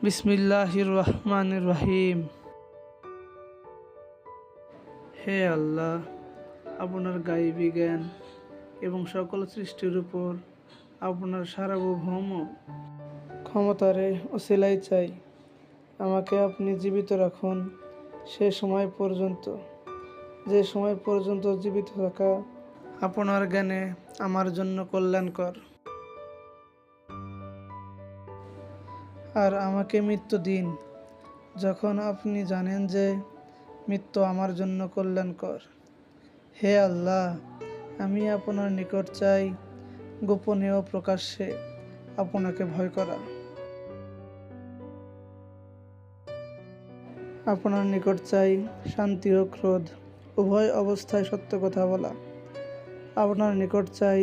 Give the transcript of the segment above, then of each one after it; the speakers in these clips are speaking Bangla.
বিসমিল্লাহির রহমানির রহিম। হে আল্লাহ, আপনার গায়বী জ্ঞান এবং সকল সৃষ্টির উপর আপনার সার্বভৌম ক্ষমতারে ওসিলাই চাই। আমাকে আপনি জীবিত রাখুন সে সময় পর্যন্ত, যে সময় পর্যন্ত জীবিত থাকা আপনার জ্ঞানে আমার জন্য কল্যাণকর। আর আমাকে মৃত্যু দিন যখন আপনি জানেন যে মৃত্যু আমার জন্য কল্যাণকর। হে আল্লাহ, আমি আপনার নিকট চাই গোপনীয় প্রকাশ্যে আপনাকে ভয় করা। আপনার নিকট চাই শান্তি ও ক্রোধ উভয় অবস্থায় সত্য কথা বলা। আপনার নিকট চাই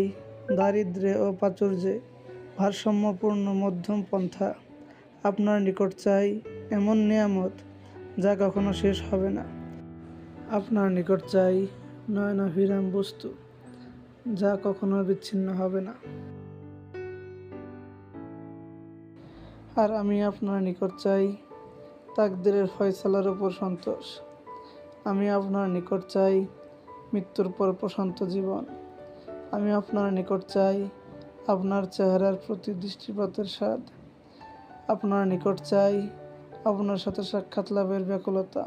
দারিদ্র্যে ও প্রাচুর্যে ভারসাম্যপূর্ণ মধ্যম পন্থা। আপনার নিকট চাই এমন নিয়ামত যা কখনো শেষ হবে না। আপনার নিকট চাই নয়নাভিরাম বস্তু যা কখনো বিচ্ছিন্ন হবে না। আর আমি আপনার নিকট চাই তাকদীরের ফয়সালার উপর সন্তোষ। আমি আপনার নিকট চাই মৃত্যুর পর প্রশান্ত জীবন। আমি আপনার নিকট চাই আপনার চেহারার প্রতি দৃষ্টিপাতের স্বাদ। আপনার নিকট চাই আপনার সাথে সাক্ষাৎ লাভের ব্যাকুলতা,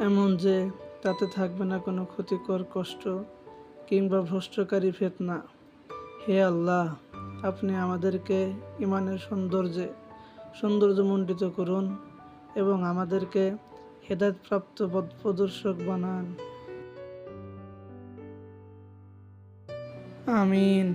এমন যে তাতে থাকবে না কোনো ক্ষতিকর কষ্ট কিংবা ভ্রষ্টকারী ফিতনা। হে আল্লাহ, আপনি আমাদেরকে ইমানের সৌন্দর্যমণ্ডিত করুন এবং আমাদেরকে হেদায়েতপ্রাপ্ত পথপ্রদর্শক বানান। আমিন।